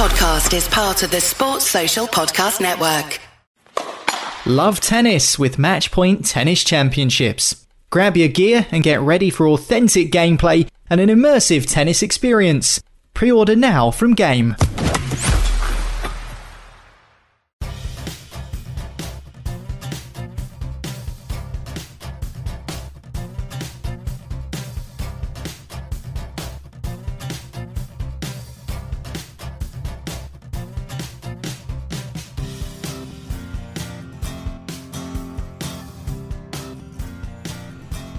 podcast is part of the Sports Social Podcast Network. Love tennis with Matchpoint Tennis Championships. Grab your gear and get ready for authentic gameplay and an immersive tennis experience. Pre-order now from Game.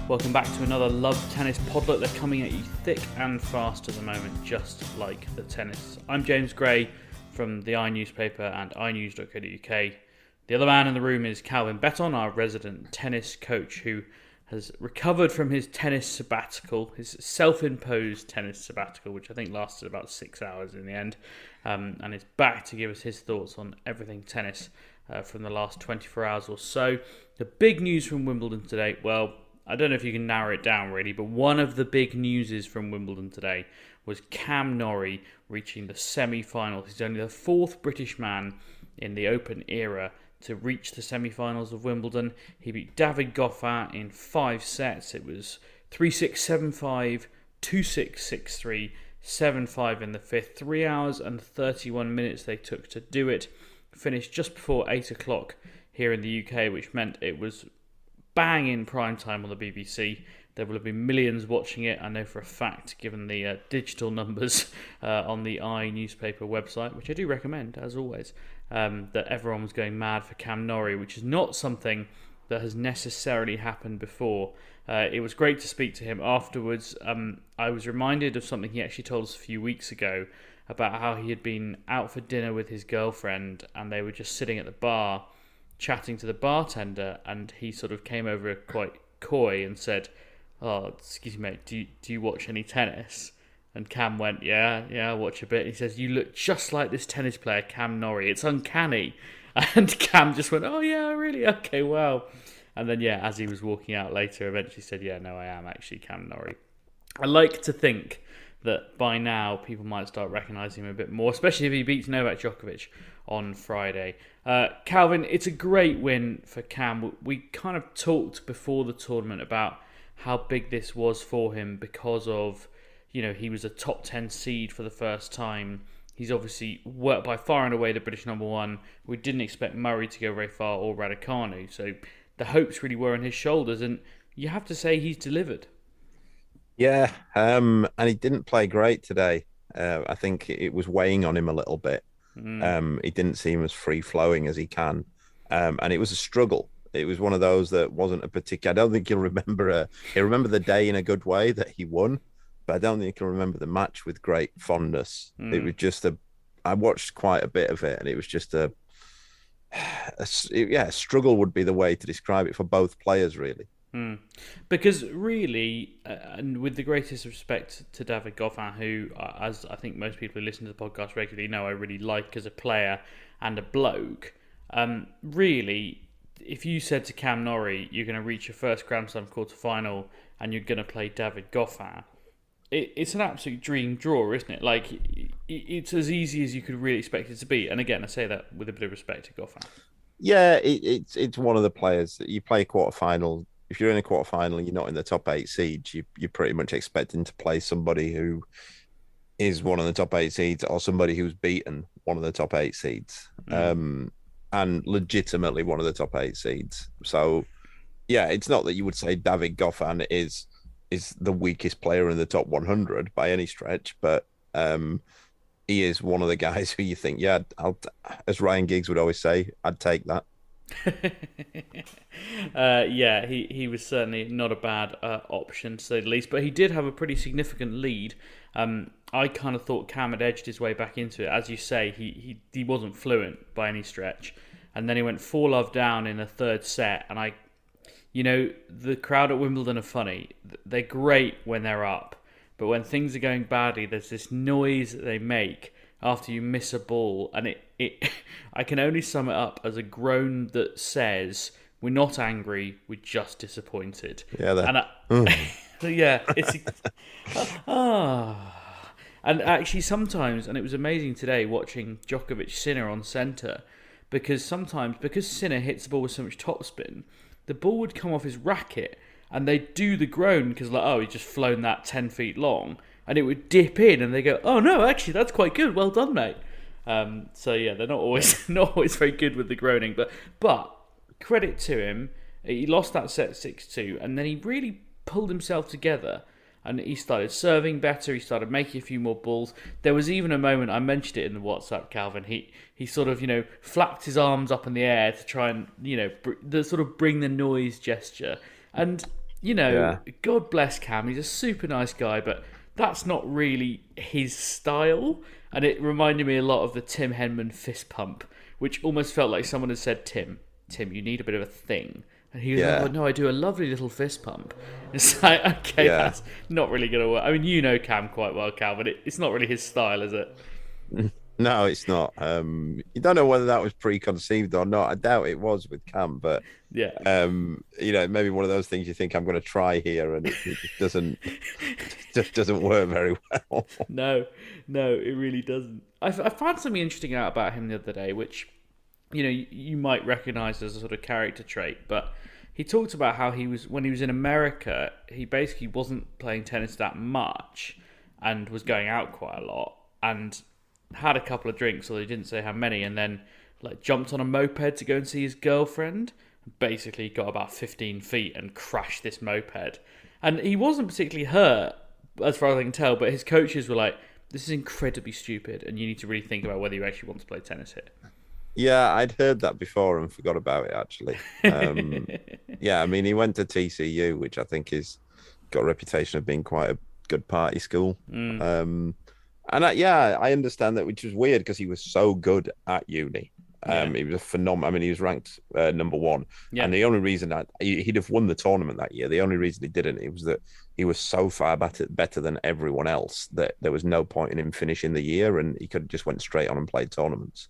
Welcome back to another Love Tennis Podlet. They're coming at you thick and fast at the moment, just like the tennis. I'm James Gray from the iNewspaper and iNews.co.uk. The other man in the room is Calvin Betton, our resident tennis coach, who has recovered from his tennis sabbatical, his self-imposed tennis sabbatical, which I think lasted about 6 hours in the end, and is back to give us his thoughts on everything tennis from the last 24 hours or so. The big news from Wimbledon today, well, I don't know if you can narrow it down really, but one of the big newses from Wimbledon today was Cam Norrie reaching the semi-finals. He's only the fourth British man in the Open era to reach the semi-finals of Wimbledon. He beat David Goffin in 5 sets. It was 3-6, 7-5, 2-6, 6-3, 7-5 in the fifth. 3 hours and 31 minutes they took to do it. Finished just before 8 o'clock here in the UK, which meant it was bang in prime time on the BBC. There will have been millions watching it, I know for a fact, given the digital numbers on the iNewspaper website, which I do recommend, as always, that everyone was going mad for Cam Norrie, which is not something that has necessarily happened before. It was great to speak to him afterwards. I was reminded of something he actually told us a few weeks ago about how he had been out for dinner with his girlfriend and they were just sitting at the bar chatting to the bartender, and he sort of came over quite coy and said, "Oh, excuse me, mate, do you watch any tennis?" And Cam went, yeah, I watch a bit. He says, "You look just like this tennis player, Cam Norrie. It's uncanny." And Cam just went, "Oh yeah, really? Okay, wow." And then, yeah, as he was walking out later, eventually said, "Yeah, no, I am actually Cam Norrie." I like to think that by now people might start recognising him a bit more, especially if he beats Novak Djokovic on Friday. Calvin, it's a great win for Cam. We kind of talked before the tournament about how big this was for him because of, he was a top 10 seed for the first time. He's obviously worked by far and away the British number one. We didn't expect Murray to go very far or Raducanu, so the hopes really were on his shoulders, and you have to say he's delivered. Yeah, and he didn't play great today. I think it was weighing on him a little bit. He didn't seem as free-flowing as he can. And it was a struggle. It was one of those that wasn't a particular... I don't think he'll remember the day in a good way that he won, but I don't think he'll remember the match with great fondness. It was just I watched quite a bit of it, and it was just a struggle would be the way to describe it for both players, really. Because really, and with the greatest respect to David Goffin, who, as I think most people who listen to the podcast regularly know, I really like as a player and a bloke, really, if you said to Cam Norrie, you're going to reach your first Grand Slam quarter-final and you're going to play David Goffin, it's an absolute dream draw, isn't it? Like, it's as easy as you could really expect it to be. And again, I say that with a bit of respect to Goffin. Yeah, it's one of the players that you play quarter-final. If you're in a quarterfinal and you're not in the top 8 seeds, you're pretty much expecting to play somebody who is one of the top 8 seeds or somebody who's beaten one of the top 8 seeds, and legitimately one of the top 8 seeds. So, yeah, it's not that you would say David Goffin is the weakest player in the top 100 by any stretch, but he is one of the guys who you think, yeah, as Ryan Giggs would always say, I'd take that. Yeah, he was certainly not a bad option, to say the least, but he did have a pretty significant lead. I kind of thought Cam had edged his way back into it. As you say, he wasn't fluent by any stretch, and then he went 4-love down in the third set, and the crowd at Wimbledon are funny. They're great when they're up, but when things are going badly, there's this noise that they make after you miss a ball, and I can only sum it up as a groan that says, "We're not angry, we're just disappointed." Yeah, yeah, it's And actually sometimes, and it was amazing today watching Djokovic Sinner on centre, because Sinner hits the ball with so much topspin, the ball would come off his racket and they'd do the groan because he's just flown that 10 feet long, and it would dip in and they go, oh no, actually that's quite good, well done mate. So yeah, they're not always very good with the groaning, but credit to him, he lost that set 6-2 and then he really pulled himself together and he started serving better, he started making a few more balls. There was even a moment, I mentioned it in the WhatsApp, Calvin, he sort of, flapped his arms up in the air to try and, bring the noise gesture. And, God bless Cam, he's a super nice guy, but that's not really his style. And it reminded me a lot of the Tim Henman fist pump, which almost felt like someone had said, Tim, you need a bit of a thing. And he was like, oh, no, I do a lovely little fist pump. It's like, okay, that's not really going to work. I mean, you know Cam quite well, Cal, but it's not really his style, is it? No, it's not. You don't know whether that was preconceived or not. I doubt it was with Cam, but maybe one of those things you think I'm going to try here, and it just doesn't work very well. No, it really doesn't. I found something interesting out about him the other day, which you might recognise as a sort of character trait, but he talked about how when he was in America, he basically wasn't playing tennis that much and was going out quite a lot and had a couple of drinks, although he didn't say how many, and then jumped on a moped to go and see his girlfriend. Basically got about 15 feet and crashed this moped. And he wasn't particularly hurt, as far as I can tell, but his coaches were like, this is incredibly stupid and you need to really think about whether you actually want to play tennis here. Yeah, I'd heard that before and forgot about it, actually. I mean, he went to TCU, which I think is got a reputation of being quite a good party school. I understand that, which was weird because he was so good at uni. He was a phenomenal. I mean, he was ranked number one, and the only reason that he'd have won the tournament that year, the only reason he didn't, it was that he was so far better than everyone else that there was no point in him finishing the year, and he could have just went straight on and played tournaments.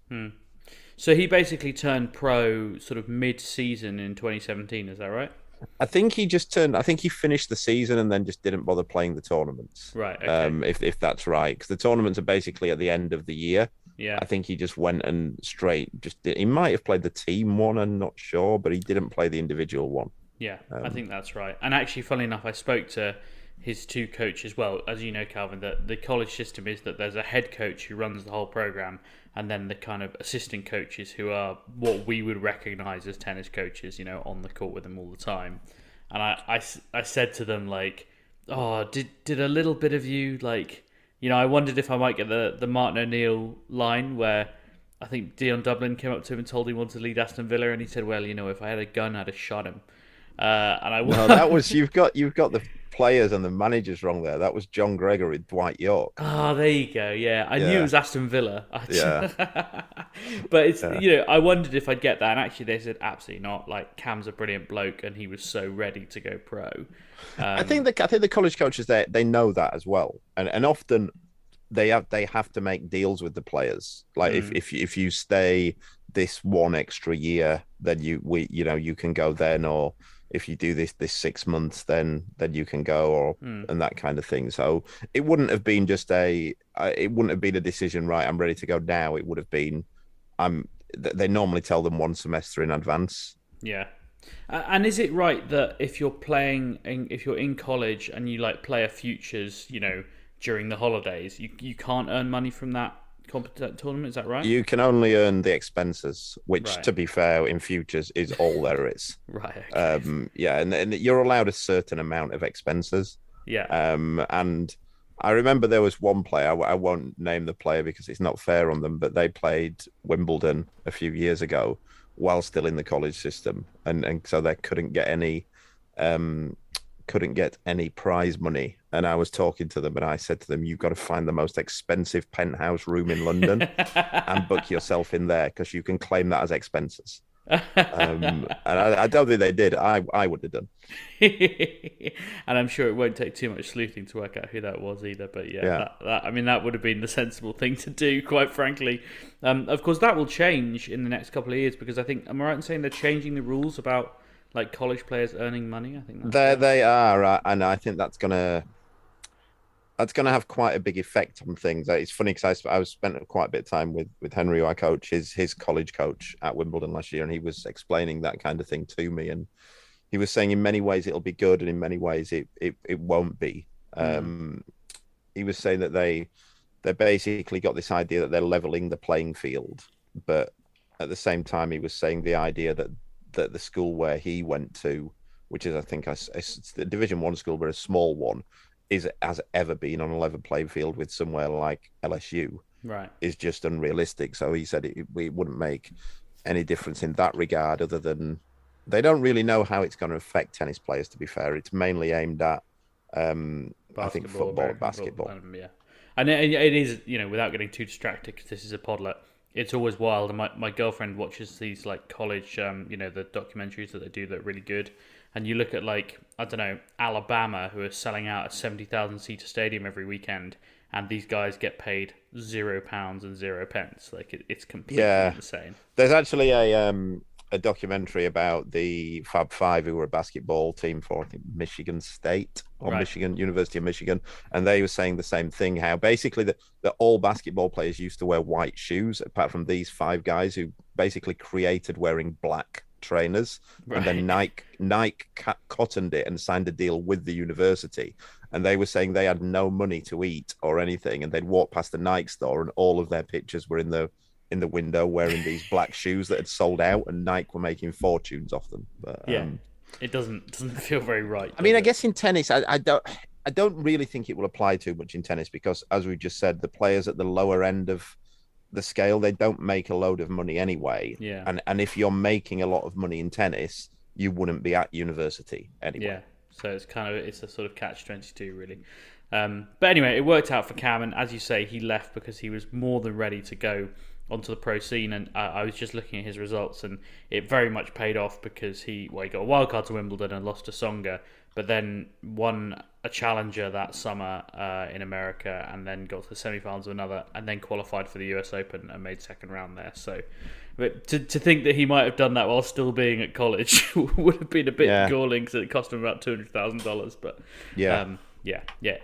So he basically turned pro sort of mid-season in 2017. Is that right? I think he finished the season and then just didn't bother playing the tournaments. Right. Okay. If that's right, because the tournaments are basically at the end of the year. Yeah. I think he just went and he might have played the team one, I'm not sure, but he didn't play the individual one. Yeah, I think that's right. And actually, funnily enough, I spoke to his two coaches. Well, as you know, Calvin, the college system is that there's a head coach who runs the whole program, and then the kind of assistant coaches who are what we would recognise as tennis coaches, on the court with them all the time. And I said to them, did a little bit of you, I wondered if I might get the Martin O'Neill line where I think Dion Dublin came up to him and told him he wanted to lead Aston Villa, and he said, well, if I had a gun, I'd have shot him. No, that was you've got the players and the managers wrong there. That was John Gregory, Dwight York. Oh, there you go. Yeah, I knew it was Aston Villa. But it's I wondered if I'd get that, and actually they said absolutely not. Cam's a brilliant bloke, and he was so ready to go pro. I think the college coaches they know that as well, and often they have to make deals with the players. If you stay this one extra year, then you can go then, or if you do this 6 months, then you can go, or and that kind of thing. So it wouldn't have been a decision, right, I'm ready to go now. It would have been, they normally tell them one semester in advance. Yeah. And is it right that if you're in college and you play a futures, during the holidays, you can't earn money from that tournament? Is that right? You can only earn the expenses, which, to be fair, in futures is all there is. Right. Okay. And you're allowed a certain amount of expenses. Yeah. And I remember there was one player, I won't name the player because it's not fair on them, but they played Wimbledon a few years ago while still in the college system, and so they couldn't get any prize money. And I was talking to them and I said to them, you've got to find the most expensive penthouse room in London and book yourself in there, because you can claim that as expenses. And I don't think they did. I would have done. And I'm sure it won't take too much sleuthing to work out who that was either. But that would have been the sensible thing to do, quite frankly. Of course, that will change in the next couple of years, because I think, am I right in saying they're changing the rules about college players earning money? I think they are, and I think that's gonna. that's going to have quite a big effect on things. It's funny because I was spent quite a bit of time with Henry, who I coach, his college coach at Wimbledon last year, and he was explaining that kind of thing to me. And he was saying in many ways it'll be good, and in many ways it won't be. He was saying that they basically got this idea that they're leveling the playing field, but at the same time he was saying the idea that the school where he went to, which is I think the Division 1 school, but a small one, has ever been on a level playing field with somewhere like LSU, right, is just unrealistic. So he said it wouldn't make any difference in that regard, other than they don't really know how it's going to affect tennis players, to be fair. It's mainly aimed at I think football, basketball. Yeah, and it is, without getting too distracted, because this is a podlet, it's always wild. And my girlfriend watches these like college, the documentaries that they do that are really good. And you look at, like, I don't know, Alabama, who are selling out a 70,000 seater stadium every weekend, and these guys get paid £0 and 0 pence. Like, it's completely insane. There's actually a documentary about the Fab Five, who were a basketball team for, I think, Michigan State or University of Michigan, and they were saying the same thing. How basically that all basketball players used to wear white shoes, apart from these five guys who basically created wearing black trainers, and then Nike cottoned it and signed a deal with the university. And they were saying they had no money to eat or anything, and they'd walk past the Nike store, and all of their pictures were in the window wearing these black shoes that had sold out, and Nike were making fortunes off them. But it doesn't feel very right. I mean, I guess in tennis, I don't really think it will apply too much in tennis, because, as we just said, the players at the lower end of the scale, they don't make a load of money anyway. Yeah. And if you're making a lot of money in tennis, you wouldn't be at university anyway. Yeah. So it's a sort of catch-22 really. But anyway, it worked out for Cam, and as you say, he left because he was more than ready to go onto the pro scene. And I was just looking at his results, and it very much paid off, because he got a wild card to Wimbledon and lost to Tsonga, but then won a challenger that summer in America, and then got to the semi-finals of another, and then qualified for the US Open and made second round there. So, but to think that he might have done that while still being at college would have been a bit galling, because it cost him about $200,000. But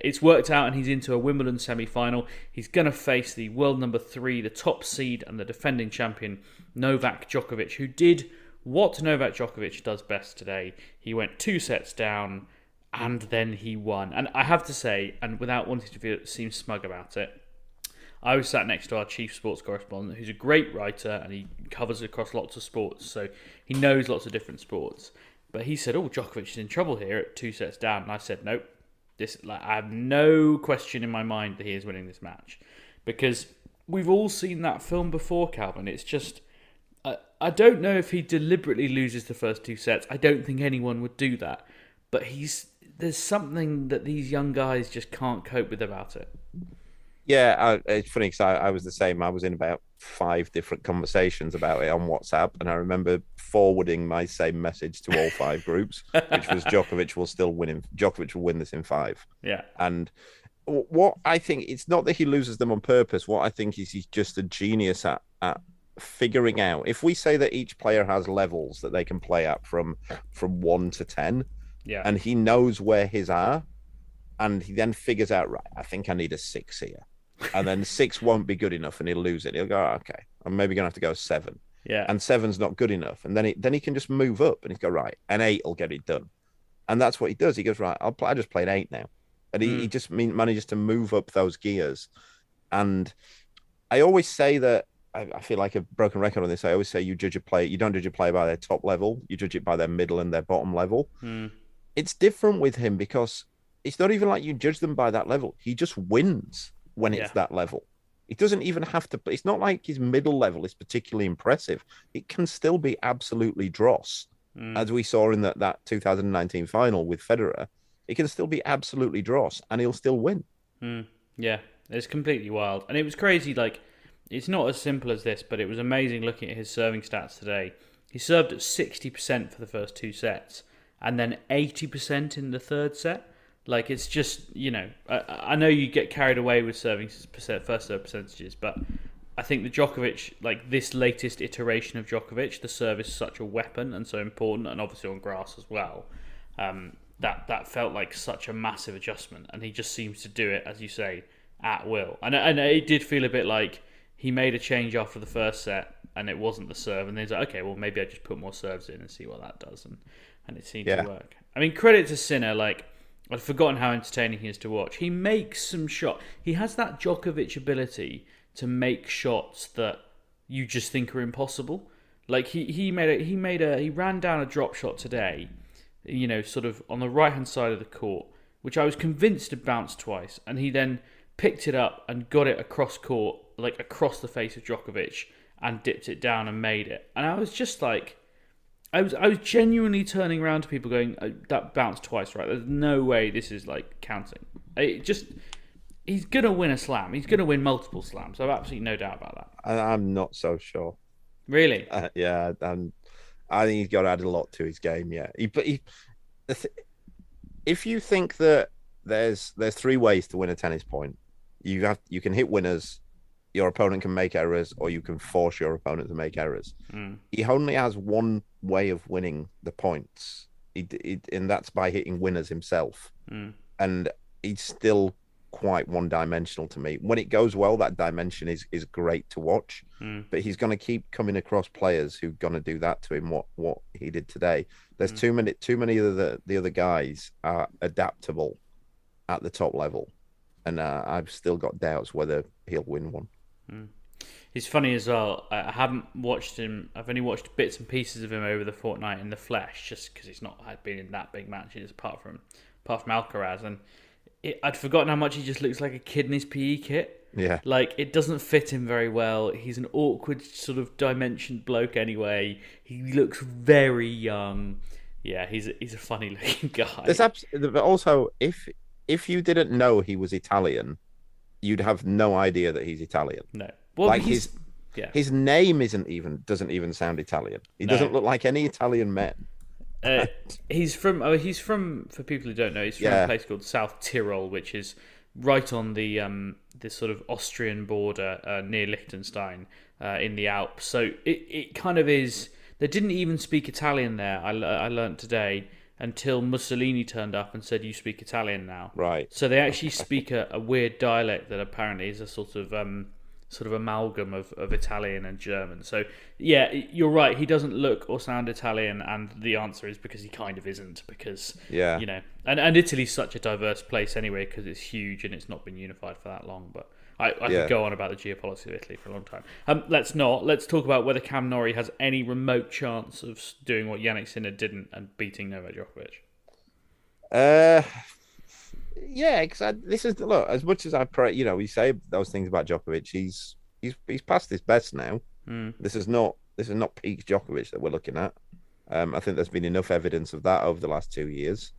it's worked out, and he's into a Wimbledon semi-final. He's going to face the world number 3, the top seed, and the defending champion Novak Djokovic, who did what Novak Djokovic does best today. He went 2 sets down, and then he won. And I have to say, and without wanting to seem smug about it, I was sat next to our chief sports correspondent, who's a great writer, and he covers across lots of sports, so he knows lots of different sports. But he said, Djokovic is in trouble here at 2 sets down. And I said, nope. I have no question in my mind that he is winning this match, because we've all seen that film before, Calvin. It's just, I don't know if he deliberately loses the first 2 sets. I don't think anyone would do that, but there's something that these young guys just can't cope with about it. Yeah, it's funny because I was the same. I was in about 5 different conversations about it on WhatsApp, and I remember forwarding my same message to all 5 groups, which was Djokovic will win this in 5. Yeah. And what I think, it's not that he loses them on purpose. What I think is he's just a genius at figuring out. If we say that each player has levels that they can play at from 1 to 10, and he knows where his are, and he then figures out, right, I think I need a 6 here. And then 6 won't be good enough, and he'll lose it. He'll go, okay, I'm maybe going to have to go 7. Yeah. And 7's not good enough. And then he can just move up, and he'll go, right, an 8 will get it done. And that's what he does. He goes, right, I just play an 8 now. And he just manages to move up those gears. And I always say that, I feel like a broken record on this. I always say you don't judge a player by their top level. You judge it by their middle and their bottom level. It's different with him, because it's not even like you judge them by that level. He just wins when it's that level. It doesn't even have to. It's not like his middle level is particularly impressive. It can still be absolutely dross, as we saw in that 2019 final with Federer. It can still be absolutely dross, and he'll still win. Yeah, it's completely wild, and it was crazy. Like, it's not as simple as this, but it was amazing looking at his serving stats today. He served at 60% for the first 2 sets, and then 80% in the third set. Like, it's just, I know you get carried away with serving first serve percentages, but I think the Djokovic, like this latest iteration of Djokovic, the serve is such a weapon and so important, and obviously on grass as well. that felt like such a massive adjustment, and he just seems to do it, as you say, at will. And it did feel a bit like he made a change after the first set, and it wasn't the serve, and then he's like, okay, well, maybe I just put more serves in and see what that does, and it seemed to work. I mean, credit to Sinner, like, I'd forgotten how entertaining he is to watch. He makes some shots. He has that Djokovic ability to make shots that you just think are impossible. Like he ran down a drop shot today, sort of on the right hand side of the court, which I was convinced had bounced twice, and he then picked it up and got it across court, like across the face of Djokovic, and dipped it down and made it. And I was just like, I was genuinely turning around to people going, that bounced twice, right? There's no way this is like counting. He's gonna win a slam. He's gonna win multiple slams. I've absolutely no doubt about that. I'm not so sure. Really? Yeah, I think he's got to add a lot to his game. Yeah, if you think that there's 3 ways to win a tennis point, you can hit winners, your opponent can make errors, or you can force your opponent to make errors. He only has one way of winning the points, and that's by hitting winners himself. And he's still quite one-dimensional to me. When it goes well, that dimension is great to watch, but he's going to keep coming across players who are going to do that to him, what he did today. There's too many of the other guys are adaptable at the top level, and I've still got doubts whether he'll win one. He's funny as well. I haven't watched him. I've only watched bits and pieces of him over the fortnight in the flesh, just because he's not had been in that big matches apart from Alcaraz, and I'd forgotten how much he just looks like a kid in his PE kit. Yeah, like it doesn't fit him very well. He's an awkward sort of dimensioned bloke anyway. He looks very young. Yeah, he's a funny looking guy. But also, if you didn't know he was Italian, you'd have no idea that he's Italian. No, well, like his name doesn't even sound Italian. He doesn't look like any Italian men. He's from for people who don't know, he's from a place called South Tyrol, which is right on the sort of Austrian border near Liechtenstein in the Alps. So it kind of is. They didn't even speak Italian there. I learned today, until Mussolini turned up and said, "You speak Italian now." Right. So they actually speak a weird dialect that apparently is a sort of amalgam of Italian and German. So yeah, you're right. He doesn't look or sound Italian, and the answer is because he kind of isn't. Because and Italy's such a diverse place anyway, because it's huge and it's not been unified for that long. But I could go on about the geopolitics of Italy for a long time. Let's not. Let's talk about whether Cam Norrie has any remote chance of doing what Jannik Sinner didn't and beating Novak Djokovic. Yeah, because this is look. As much as I pray, we say those things about Djokovic. He's past his best now. This is not peak Djokovic that we're looking at. I think there's been enough evidence of that over the last 2 years.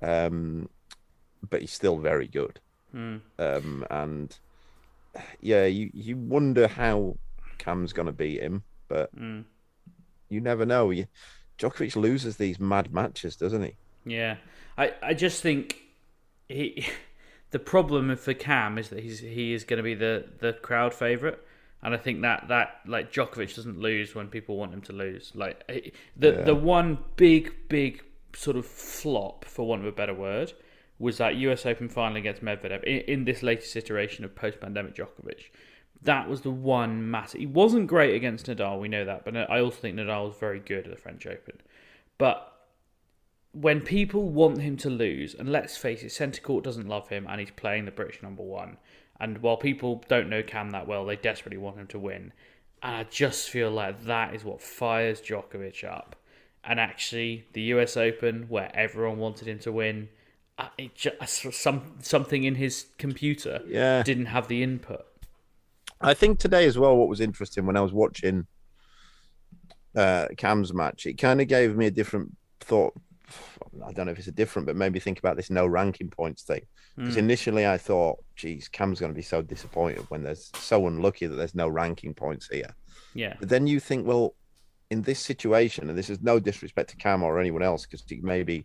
But he's still very good. And yeah, you wonder how Cam's going to beat him, but you never know. Djokovic loses these mad matches, doesn't he? Yeah, I just think the problem for Cam is that he is going to be the crowd favourite, and I think that like Djokovic doesn't lose when people want him to lose. Like the one big sort of flop, for want of a better word, was that US Open final against Medvedev in this latest iteration of post-pandemic Djokovic. That was the one massive. He wasn't great against Nadal, we know that, but I also think Nadal was very good at the French Open. But when people want him to lose, and let's face it, centre court doesn't love him, and he's playing the British number one, and while people don't know Cam that well, they desperately want him to win. And I just feel like that is what fires Djokovic up. And actually, the US Open, where everyone wanted him to win, something in his computer didn't have the input. I think today as well, what was interesting when I was watching Cam's match, it kind of gave me a different thought. I don't know if it's a different, but maybe think about this no ranking points thing. Because initially I thought, geez, Cam's going to be so disappointed when there's so unlucky that there's no ranking points here. Yeah. But then you think, well, in this situation, and this is no disrespect to Cam or anyone else, because maybe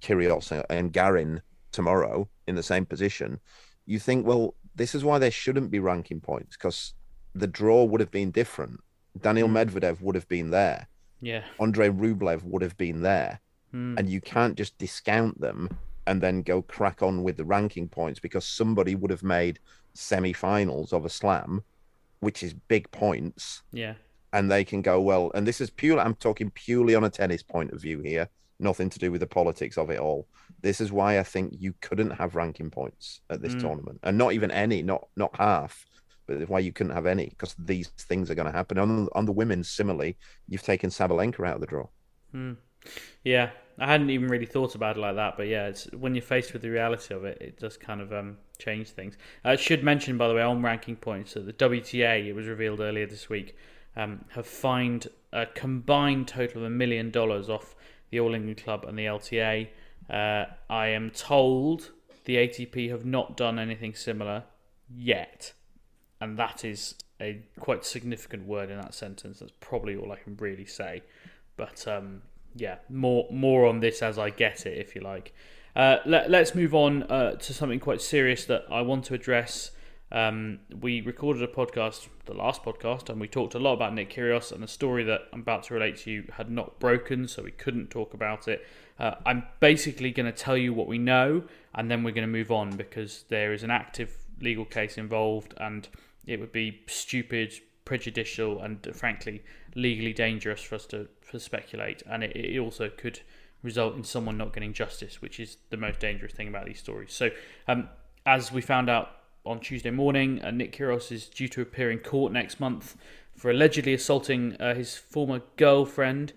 Kyrgios and Garin tomorrow in the same position, you think, well, this is why there shouldn't be ranking points, because the draw would have been different. Daniil Medvedev would have been there. Yeah. Andrei Rublev would have been there. and you can't just discount them and then go crack on with the ranking points, because somebody would have made semi-finals of a slam, which is big points. Yeah. And they can go, well, and this is purely, I'm talking purely on a tennis point of view here, nothing to do with the politics of it all. This is why I think you couldn't have ranking points at this tournament, and not even any, not half, but why you couldn't have any, because these things are going to happen. On the women's, similarly, you've taken Sabalenka out of the draw. Yeah, I hadn't even really thought about it like that, but yeah, it's when you're faced with the reality of it, it does kind of change things. I should mention, by the way, on ranking points, that the WTA, it was revealed earlier this week, have fined a combined total of $1 million off the All England Club and the LTA. I am told the ATP have not done anything similar yet, and that is a quite significant word in that sentence. That's probably all I can really say. But yeah, more on this as I get it, if you like. Let's move on to something quite serious that I want to address. We recorded a podcast, the last podcast, and we talked a lot about Nick Kyrgios, and the story that I'm about to relate to you had not broken, so we couldn't talk about it. I'm basically going to tell you what we know, and then we're going to move on, because there is an active legal case involved, and it would be stupid, prejudicial, and frankly legally dangerous for us to speculate, and it also could result in someone not getting justice, which is the most dangerous thing about these stories. So as we found out on Tuesday morning, Nick Kyrgios is due to appear in court next month for allegedly assaulting his former girlfriend.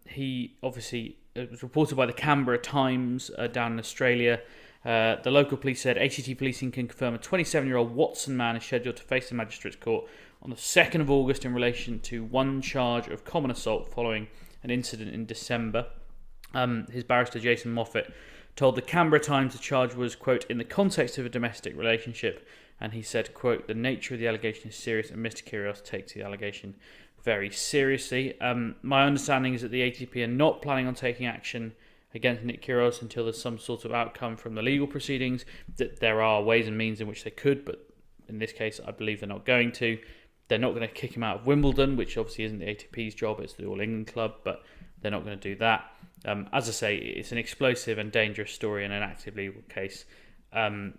He obviously, it was reported by the Canberra Times down in Australia. The local police said ACT policing can confirm a 27-year-old Watson man is scheduled to face the magistrate's court on the 2nd of August in relation to one charge of common assault following an incident in December. His barrister, Jason Moffat, told the Canberra Times the charge was, quote, in the context of a domestic relationship, and he said, quote, the nature of the allegation is serious and Mr. Kyrgios takes the allegation very seriously. My understanding is that the ATP are not planning on taking action against Nick Kyrgios until there's some sort of outcome from the legal proceedings. That there are ways and means in which they could, but in this case, I believe they're not going to. They're not going to kick him out of Wimbledon, which obviously isn't the ATP's job, it's the All England Club, but they're not going to do that. As I say, it's an explosive and dangerous story in an active legal case,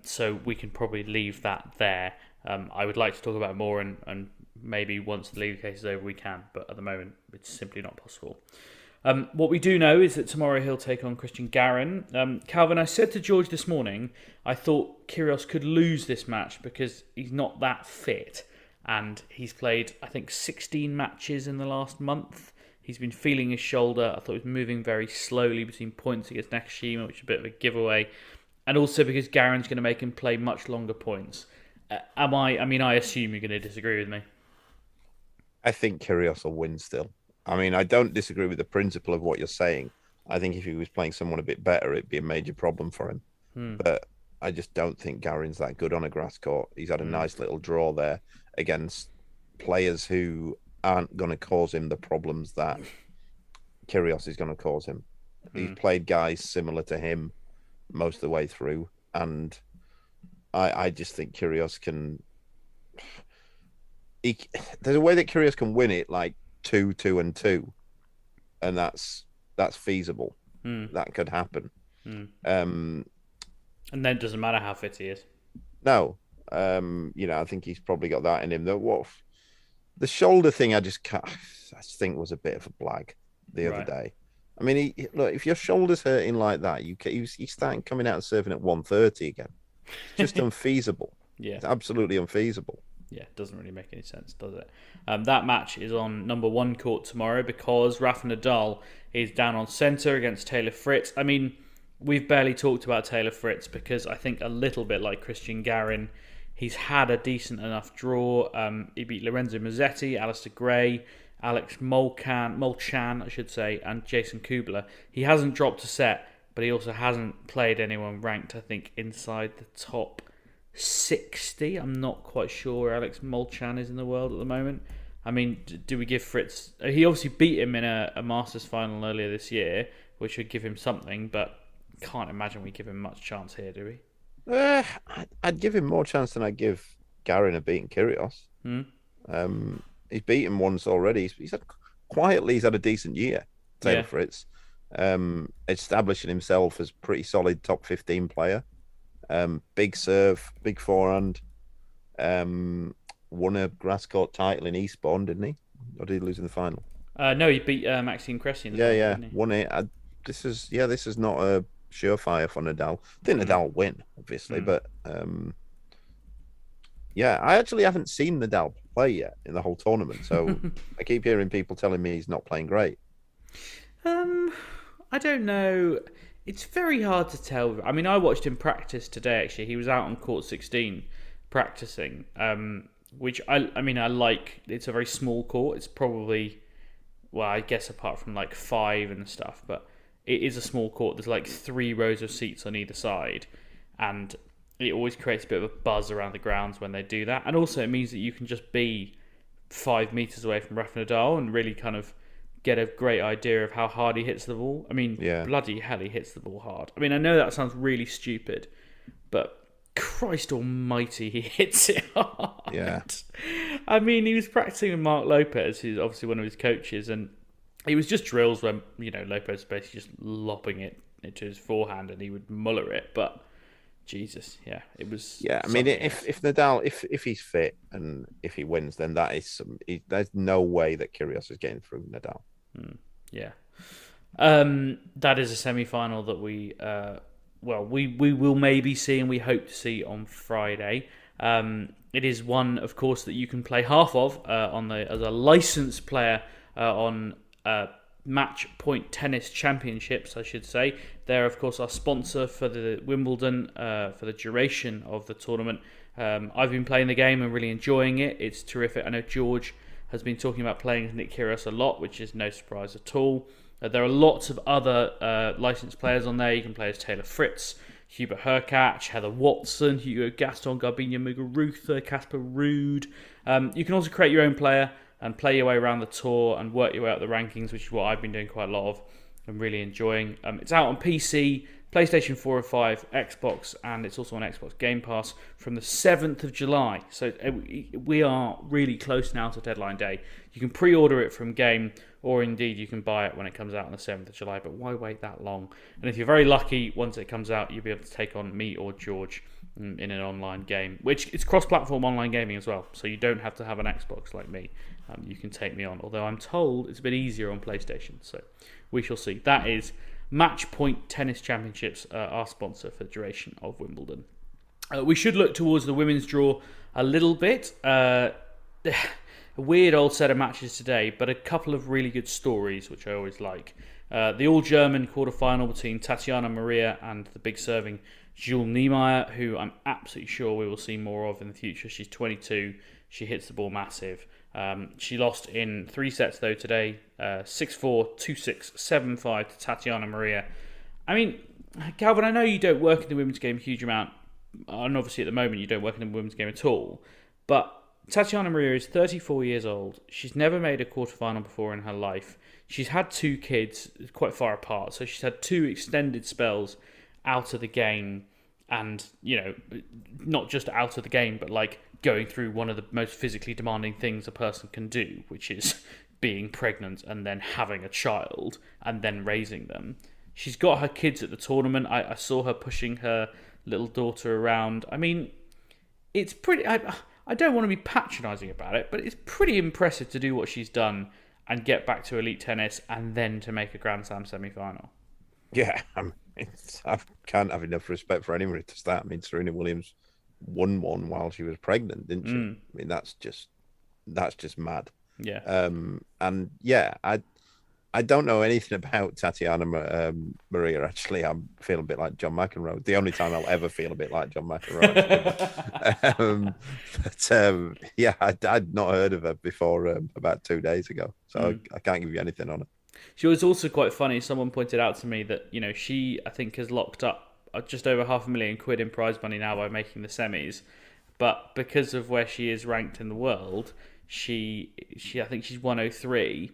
so we can probably leave that there. I would like to talk about it more, and maybe once the legal case is over we can, but at the moment it's simply not possible. What we do know is that tomorrow he'll take on Cristian Garin. Calvin, I said to George this morning, I thought Kyrgios could lose this match because he's not that fit, and he's played, I think, 16 matches in the last month. He's been feeling his shoulder. I thought he was moving very slowly between points against Nakashima, which is a bit of a giveaway. And also because Garin's going to make him play much longer points. I assume you're going to disagree with me. I think Kyrgios will win still. I mean, I don't disagree with the principle of what you're saying. I think if he was playing someone a bit better, it'd be a major problem for him. But I just don't think Garin's that good on a grass court. He's had a nice little draw there against players who aren't going to cause him the problems that Kyrgios is going to cause him. He's played guys similar to him most of the way through, and I just think Kyrgios can... there's a way that Kyrgios can win it, like 2-2-2, and that's feasible. That could happen. And then it doesn't matter how fit he is. No. I think he's probably got that in him. The shoulder thing, I just think was a bit of a blag the other day. I mean, look, if your shoulder's hurting like that, you start coming out and serving at 1:30 again. It's just unfeasible. Yeah, it's absolutely unfeasible. Yeah, it doesn't really make any sense, does it? That match is on number 1 court tomorrow because Rafa Nadal is down on centre against Taylor Fritz. I mean, we've barely talked about Taylor Fritz because I think a little bit like Cristian Garin, he's had a decent enough draw. He beat Lorenzo Musetti, Alistair Gray, Alex Molchan, I should say, and Jason Kubler. He hasn't dropped a set, but he also hasn't played anyone ranked, I think, inside the top 60. I'm not quite sure where Alex Molchan is in the world at the moment. I mean, do we give Fritz... He obviously beat him in a Masters final earlier this year, which would give him something, but can't imagine we give him much chance here, do we? I'd give him more chance than I'd give Garin of beating Kyrgios. He's beaten once already. He's had a decent year, Taylor Fritz. establishing himself as pretty solid top 15 player. Big serve, big forehand. Won a grass court title in Eastbourne, didn't he? Or did he lose in the final? No, he beat Maxime Cressy in the final, didn't he? Won it. This is not a surefire for Nadal. I think Nadal will win, obviously, but I actually haven't seen Nadal play yet in the whole tournament, so I keep hearing people telling me he's not playing great. I don't know. It's very hard to tell. I mean, I watched him practice today, actually. He was out on court 16 practicing, which I like. It's a very small court. It's probably, well, I guess apart from like 5 and stuff, but it is a small court. There's like 3 rows of seats on either side, and it always creates a bit of a buzz around the grounds when they do that. And also it means that you can just be 5 meters away from Rafa Nadal and really kind of get a great idea of how hard he hits the ball. I mean, bloody hell, he hits the ball hard. I mean, I know that sounds really stupid, but Christ almighty, he hits it hard. Yeah. I mean, he was practicing with Mark Lopez, who's obviously one of his coaches, and it was just drills where, Lopez was basically just lopping it into his forehand and he would muller it, but Jesus, it was. Yeah, I mean, if Nadal, if he's fit and if he wins, then that is there's no way that Kyrgios is getting through Nadal. That is a semi-final that we will maybe see and we hope to see on Friday. It is one, of course, that you can play half of as a licensed player on Match Point Tennis Championships, I should say. They're, of course, our sponsor for the Wimbledon for the duration of the tournament. I've been playing the game and really enjoying it. It's terrific. I know George has been talking about playing with Nick Kyrgios a lot, which is no surprise at all. There are lots of other licensed players on there. You can play as Taylor Fritz, Hubert Hurkacz, Heather Watson, Hugo Gaston, Garbine Muguruza, Casper Ruud. You can also create your own player and play your way around the tour and work your way up the rankings, which is what I've been doing quite a lot of and really enjoying. It's out on PC, PlayStation 4 or 5, Xbox, and it's also on Xbox Game Pass from the 7th of July. So we are really close now to deadline day. You can pre-order it from Game, or indeed you can buy it when it comes out on the 7th of July, but why wait that long? And if you're very lucky, once it comes out, you'll be able to take on me or George in an online game, which it's cross-platform online gaming as well, so you don't have to have an Xbox like me. You can take me on, although I'm told it's a bit easier on PlayStation, so we shall see. That is Match Point Tennis Championships, our sponsor for the duration of Wimbledon. We should look towards the women's draw a little bit. A weird old set of matches today, but a couple of really good stories, which I always like. The all-German quarter-final between Tatiana Maria and the big serving Jules Niemeyer, who I'm absolutely sure we will see more of in the future. She's 22. She hits the ball massive. She lost in 3 sets, though, today. 6-4, 2-6, 7-5 to Tatiana Maria. I mean, Calvin, I know you don't work in the women's game a huge amount, and obviously at the moment you don't work in the women's game at all, but Tatiana Maria is 34 years old. She's never made a quarterfinal before in her life. She's had 2 kids quite far apart, so she's had 2 extended spells out of the game, and, not just out of the game, but like going through one of the most physically demanding things a person can do, which is being pregnant and then having a child and then raising them. She's got her kids at the tournament. I saw her pushing her little daughter around. I mean, it's pretty... I don't want to be patronising about it, but it's pretty impressive to do what she's done and get back to elite tennis and then to make a Grand Slam semi-final. Yeah, I can't have enough respect for anybody to start. I mean, Serena Williams won one while she was pregnant, didn't she? I mean, that's just mad. Yeah. And yeah, I don't know anything about Tatiana Maria. Actually, I feel a bit like John McEnroe. The only time I'll ever feel a bit like John McEnroe. I'd not heard of her before about 2 days ago, so I can't give you anything on it. She was also quite funny. Someone pointed out to me that she, I think, has locked up just over £500,000 in prize money now by making the semis, but because of where she is ranked in the world, she I think she's 103.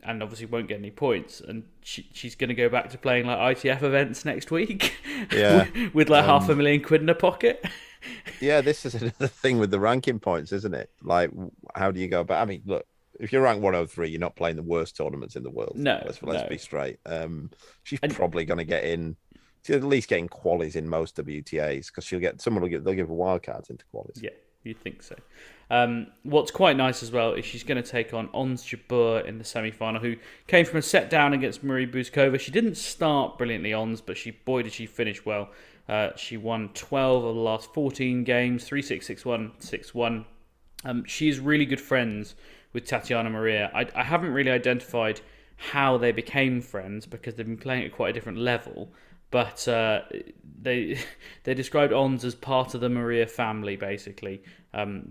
And obviously won't get any points, and she's going to go back to playing like ITF events next week. Yeah, with like £500,000 in her pocket. Yeah, this is another thing with the ranking points, isn't it? Like, how do you go about? I mean, look, If you're ranked 103, you're not playing the worst tournaments in the world. No, let's be straight. She's probably going to get in. She's at least getting qualies in most WTAs because they'll give her wildcards into qualies. Yeah, you'd think so. What's quite nice as well is she's going to take on Ons Jabeur in the semi-final, who came from a set down against Marie Buzkova. She didn't start brilliantly, Ons, but did she finish well. She won 12 of the last 14 games, 3-6, 6-1, 6-1. She's really good friends with Tatiana Maria. I haven't really identified how they became friends because they've been playing at quite a different level. But they described Ons as part of the Maria family, basically,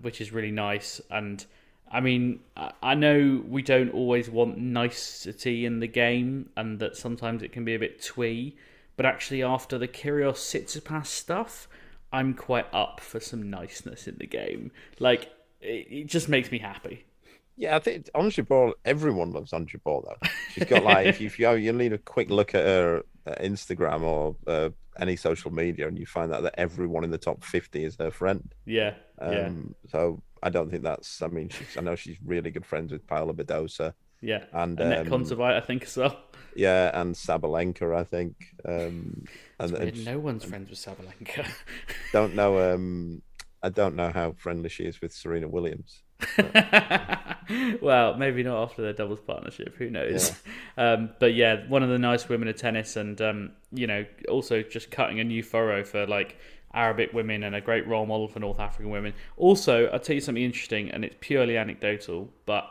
which is really nice. And I mean, I know we don't always want nicety in the game, and that sometimes it can be a bit twee. But actually, after the Kyrgios Tsitsipas stuff, I'm quite up for some niceness in the game. Like, it just makes me happy. Yeah, I think Ons Jabeur, everyone loves Ons Jabeur, though. She's got, like, if you need a quick look at her Instagram or any social media, and you find out that everyone in the top 50 is her friend. Yeah. So I don't think that's. I mean, I know she's really good friends with Paola Badosa. Yeah, and Annette Kontaveit, I think, as well. Yeah, and Sabalenka, I think. No one's friends with Sabalenka. Don't know. I don't know how friendly she is with Serena Williams. Well, maybe not after their doubles partnership. Who knows? Yeah. But yeah, one of the nice women of tennis, and also just cutting a new furrow for like Arabic women and a great role model for North African women. Also, I'll tell you something interesting, and it's purely anecdotal, but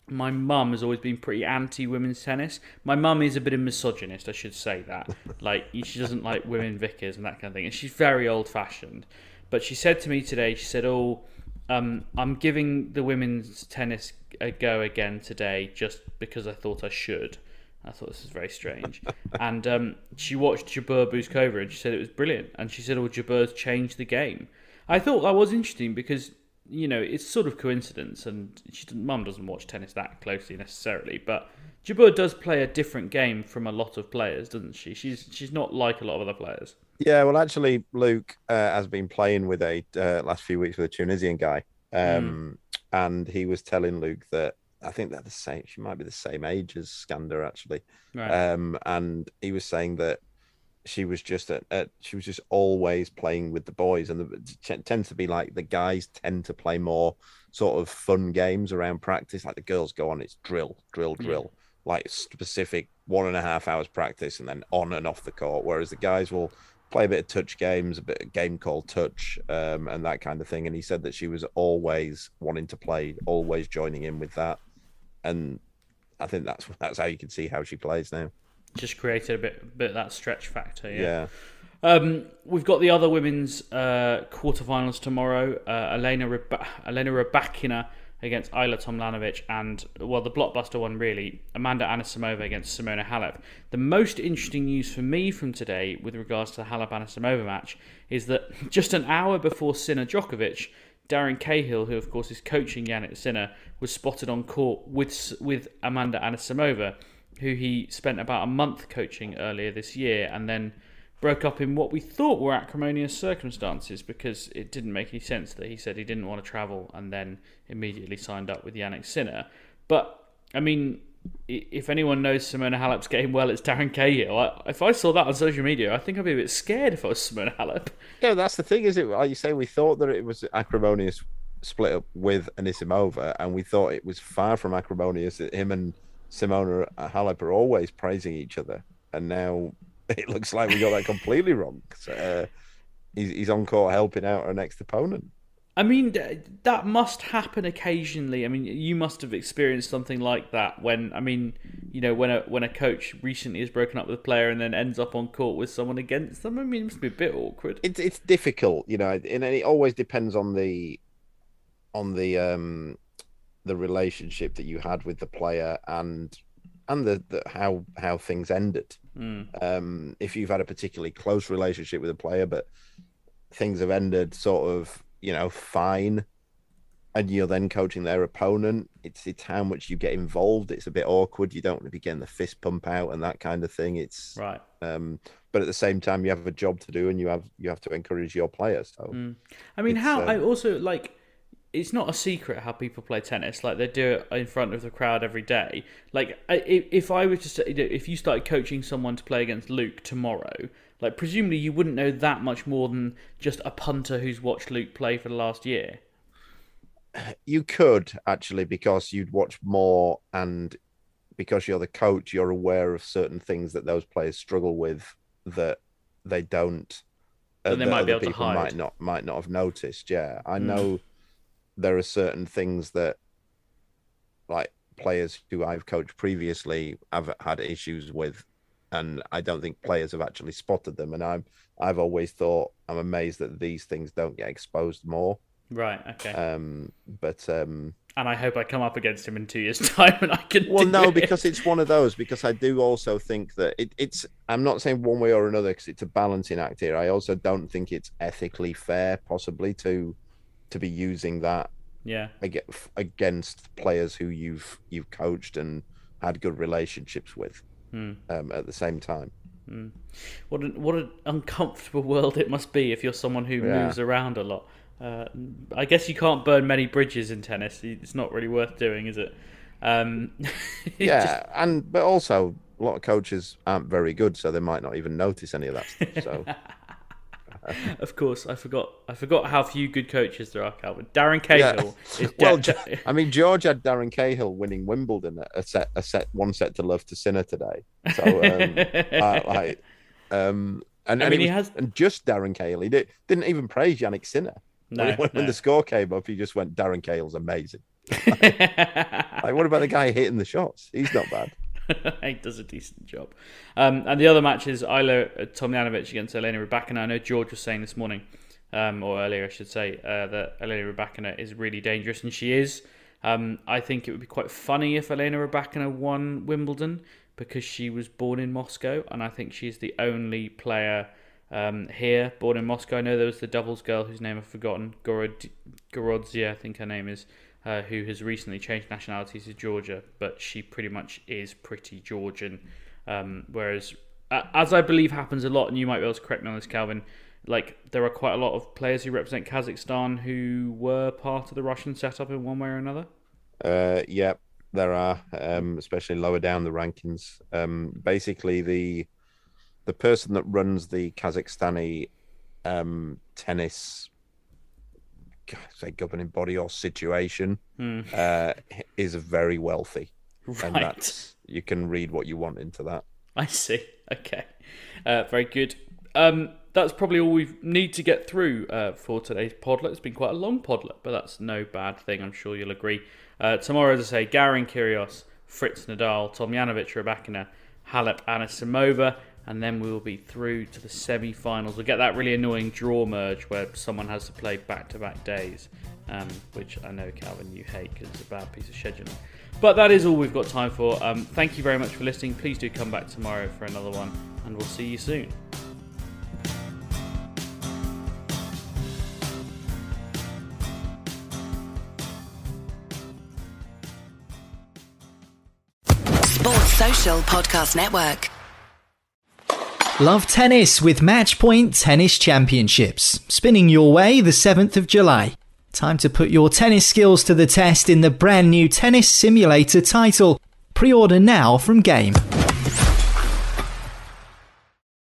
my mum has always been pretty anti-women's tennis. My mum is a bit of a misogynist, I should say that. Like, she doesn't like women vicars and that kind of thing, and she's very old-fashioned. But she said to me today, she said, I'm giving the women's tennis a go again today just because I thought I should. I thought this was very strange. And she watched Jabeur Buzkova and she said it was brilliant. And she said, Jabeur's changed the game. I thought that was interesting because, it's sort of coincidence, and Mum doesn't watch tennis that closely necessarily, but Jabeur does play a different game from a lot of players, doesn't she? She's not like a lot of other players. Yeah, well, actually, Luke has been playing with last few weeks with a Tunisian guy, and he was telling Luke that I think they're the same. She might be the same age as Skander, actually. Right. And he was saying that she was just always playing with the boys, and it tends to be like the guys tend to play more sort of fun games around practice. Like the girls go on, it's drill, like specific 1.5 hours practice, and then on and off the court. Whereas the guys will play a bit of touch games, a bit of game called touch, and that kind of thing. And he said that she was always wanting to play, always joining in with that. And I think that's how you can see how she plays now. Just created a bit of that stretch factor. Yeah. We've got the other women's quarterfinals tomorrow. Elena Rybakina against Ajla Tomljanovic, and the blockbuster one really, Amanda Anisimova against Simona Halep. The most interesting news for me from today with regards to the Halep Anisimova match is that just an hour before Sinner Djokovic, Darren Cahill, who of course is coaching Jannik Sinner, was spotted on court with Amanda Anisimova, who he spent about a month coaching earlier this year, and then broke up in what we thought were acrimonious circumstances because it didn't make any sense that he said he didn't want to travel and then immediately signed up with Jannik Sinner. But, I mean, if anyone knows Simona Halep's game well, it's Darren Cahill. If I saw that on social media, I think I'd be a bit scared if I was Simona Halep. Yeah, that's the thing, is it? Like you say, we thought that it was acrimonious split up with Anisimova, and we thought it was far from acrimonious that him and Simona Halep are always praising each other, and now it looks like we got that completely wrong. So, he's on court helping out our next opponent. I mean, that must happen occasionally. I mean, you must have experienced something like that when a coach recently has broken up with a player and then ends up on court with someone against them. I mean, it must be a bit awkward. It's difficult, and it always depends on the relationship that you had with the player and the how things ended. If you've had a particularly close relationship with a player, but things have ended sort of, fine, and you're then coaching their opponent, it's how much you get involved. It's a bit awkward. You don't want to be getting the fist pump out and that kind of thing. It's right. But at the same time, you have a job to do, and you have to encourage your players. So I mean, I also like, it's not a secret how people play tennis. Like, they do it in front of the crowd every day. Like, if I was to say, if you started coaching someone to play against Luke tomorrow, like, presumably you wouldn't know that much more than just a punter who's watched Luke play for the last year. You could, actually, because you'd watch more, and because you're the coach, you're aware of certain things that those players struggle with that they don't. And they might be able to people hide. might not have noticed. Yeah, I know there are certain things that, like, players who I've coached previously have had issues with, and I don't think players have actually spotted them. And I've always thought, I'm amazed that these things don't get exposed more. Right. Okay. And I hope I come up against him in 2 years' time and I can. Well, no, because it's one of those. Because I do also think that it's. I'm not saying one way or another, because it's a balancing act here. I also don't think it's ethically fair, possibly, to be using that. Yeah. Against players who you've coached and had good relationships with. At the same time. What an uncomfortable world it must be if you're someone who moves around a lot. I guess you can't burn many bridges in tennis. It's not really worth doing, is it? But also a lot of coaches aren't very good, so they might not even notice any of that stuff. So, of course, I forgot how few good coaches there are, Calvin. Darren Cahill. Yeah. George had Darren Cahill winning Wimbledon at one set to love to Sinner today. So, and just Darren Cahill. He didn't even praise Yannick Sinner. When the score came up, he just went, Darren Cahill's amazing. What about the guy hitting the shots? He's not bad. He does a decent job. And the other match is Ajla Tomljanovic against Elena Rybakina. I know George was saying this morning, or earlier I should say, that Elena Rybakina is really dangerous, and she is. I think it would be quite funny if Elena Rybakina won Wimbledon, because she was born in Moscow, and I think she's the only player here born in Moscow. I know there was the doubles girl whose name I've forgotten, Gorodzia, I think her name is, who has recently changed nationalities to Georgia, but she pretty much is pretty Georgian. Whereas, as I believe happens a lot, and you might be able to correct me on this, Calvin, like, there are quite a lot of players who represent Kazakhstan who were part of the Russian setup in one way or another. Yeah, there are, especially lower down the rankings. Basically, the person that runs the Kazakhstani tennis, say, governing body or situation, is very wealthy. Right. And that's, you can read what you want into that. I see. Okay. Very good. That's probably all we need to get through for today's podlet. It's been quite a long podlet, but that's no bad thing. I'm sure you'll agree. Tomorrow, as I say, Garin, Kyrgios, Fritz, Nadal, Tomljanovic, Rybakina, Halep, Anisimova, and then we will be through to the semi-finals. We'll get that really annoying draw merge where someone has to play back-to-back days, which I know, Calvin, you hate because it's a bad piece of scheduling. But that is all we've got time for. Thank you very much for listening. Please do come back tomorrow for another one, and we'll see you soon. Sports Social Podcast Network. Love tennis with Matchpoint Tennis Championships, spinning your way the 7th of July. Time to put your tennis skills to the test in the brand new Tennis Simulator title. Pre-order now from Game.